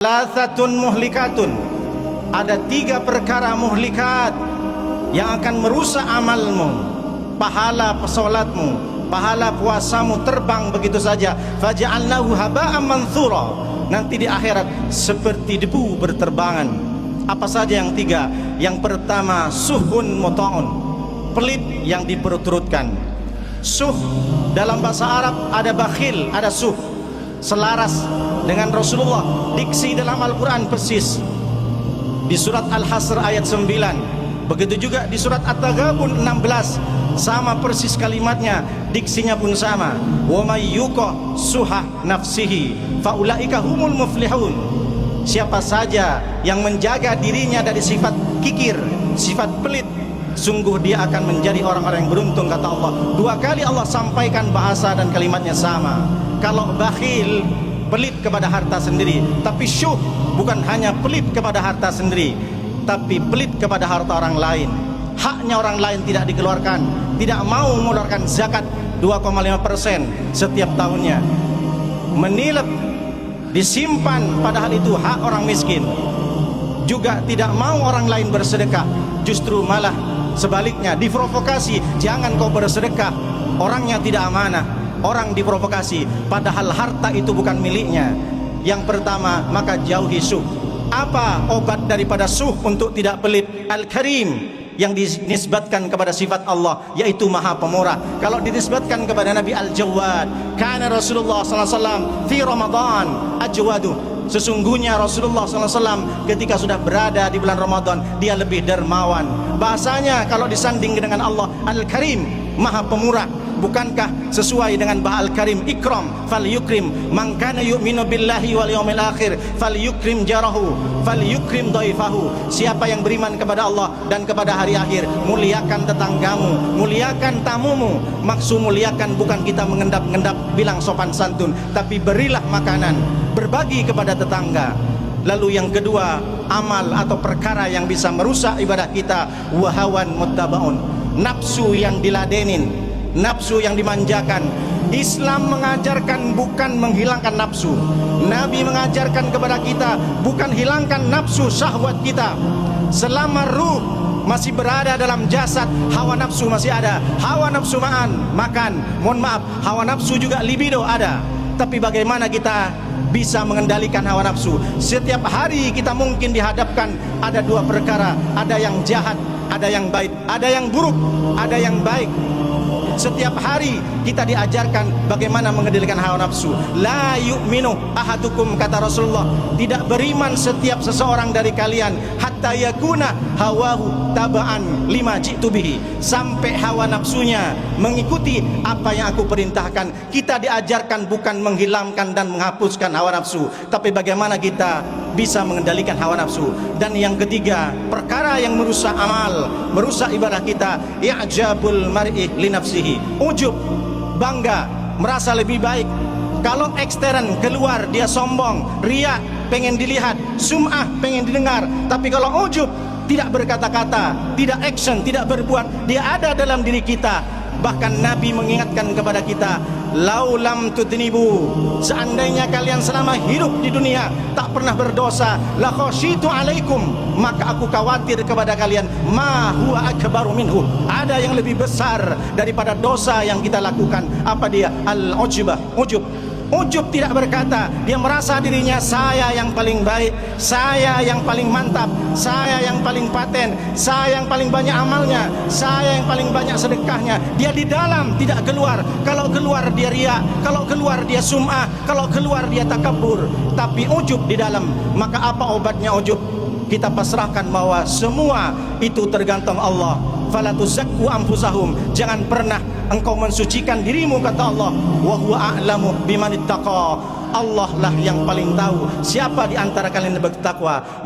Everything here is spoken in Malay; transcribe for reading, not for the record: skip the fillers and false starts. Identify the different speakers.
Speaker 1: Latsatun muhlikatun, ada 3 perkara muhlikat yang akan merusak amalmu, pahala salatmu, pahala puasamu terbang begitu saja. Faja'alnahu haba'an manthura, nanti di akhirat seperti debu berterbangan. Apa saja yang 3? Yang pertama, suhun muta'un, pelit yang diperturutkan. Suh dalam bahasa Arab ada bakhil, ada suh, selaras dengan Rasulullah. Diksi dalam Al-Quran persis di surat Al-Hasr ayat 9, begitu juga di surat At-Taghabun 16, sama persis kalimatnya, diksinya pun sama. Wa may yuqa suha nafsihi faulaika humul muflihun. Siapa saja yang menjaga dirinya dari sifat kikir, sifat pelit, sungguh dia akan menjadi orang-orang yang beruntung, kata Allah. 2 kali Allah sampaikan bahasa dan kalimatnya sama. Kalau bakhil, pelit kepada harta sendiri, tapi syuh bukan hanya pelit kepada harta sendiri, tapi pelit kepada harta orang lain. Haknya orang lain tidak dikeluarkan, tidak mau mengeluarkan zakat 2,5% setiap tahunnya, menilep, disimpan, padahal itu hak orang miskin. Juga tidak mau orang lain bersedekah, justru malah sebaliknya diprovokasi, jangan kau bersedekah, orangnya tidak amanah. Orang diprovokasi padahal harta itu bukan miliknya. Yang pertama, maka jauhi suh. Apa obat daripada suh untuk tidak pelit? Al-Karim, yang dinisbatkan kepada sifat Allah, yaitu Maha Pemurah. Kalau dinisbatkan kepada Nabi Al-Jawad, kana Rasulullah sallallahu alaihi wasallam fi Ramadan ajwadu. Sesungguhnya Rasulullah SAW ketika sudah berada di bulan Ramadan, dia lebih dermawan. Bahasanya kalau disanding dengan Allah Al-Karim, Maha Pemurah. Bukankah sesuai dengan bahasa Al-Karim, ikram fal yukrim, man kana yu'minu billahi wal yawmil akhir fal yukrim jarahu fal yukrim dhaifahu. Siapa yang beriman kepada Allah dan kepada hari akhir, muliakan tetanggamu, muliakan tamumu. Maksud muliakan bukan kita mengendap-endap bilang sopan santun, tapi berilah makanan, berbagi kepada tetangga. Lalu yang kedua, amal atau perkara yang bisa merusak ibadah kita, wahawan muttabaun, nafsu yang diladenin, nafsu yang dimanjakan. Islam mengajarkan bukan menghilangkan nafsu. Nabi mengajarkan kepada kita bukan hilangkan nafsu syahwat kita. Selama ruh masih berada dalam jasad, hawa nafsu masih ada. Hawa nafsu makan, mohon maaf, hawa nafsu juga libido ada. Tapi bagaimana kita bisa mengendalikan hawa nafsu? Setiap hari kita mungkin dihadapkan ada 2 perkara, ada yang jahat, ada yang baik, ada yang buruk, ada yang baik. Setiap hari kita diajarkan bagaimana mengendalikan hawa nafsu. La yu'minu ahadukum, kata Rasulullah, tidak beriman setiap seseorang dari kalian hatta yakuna hawahu taba'an lima ji'tu bihi, sampai hawa nafsunya mengikuti apa yang aku perintahkan. Kita diajarkan bukan menghilangkan dan menghapuskan hawa nafsu, tapi bagaimana kita bisa mengendalikan hawa nafsu. Dan yang ketiga, perkara yang merusak amal, merusak ibadah kita, i'jabul mar'i li nafsihi, ujub, bangga, merasa lebih baik. Kalau ekstern keluar dia sombong, riya, pengen dilihat, sum'ah, pengen didengar. Tapi kalau ujub, tidak berkata-kata, tidak action, tidak berbuat, dia ada dalam diri kita. Bahkan Nabi mengingatkan kepada kita, laulam tudnibu, seandainya kalian selama hidup di dunia tak pernah berdosa, la khasyitu alaikum, maka aku khawatir kepada kalian, ma huwa akbaru minhu, ada yang lebih besar daripada dosa yang kita lakukan. Apa dia? Al-ujbah, ujub. Ujub tidak berkata, dia merasa dirinya saya yang paling baik, saya yang paling mantap, saya yang paling paten, saya yang paling banyak amalnya, saya yang paling banyak sedekahnya. Dia di dalam, tidak keluar. Kalau keluar dia riya, kalau keluar dia sum'ah, kalau keluar dia takabur. Tapi ujub di dalam. Maka apa obatnya ujub? Kita pasrahkan bahwa semua itu tergantung Allah. Fala tuzakku anfusahum, jangan pernah engkau mensucikan dirimu, kata Allah. Wa huwa a'lamu bimanittaqa, Allah lah yang paling tahu siapa di antara kalian yang bertakwa.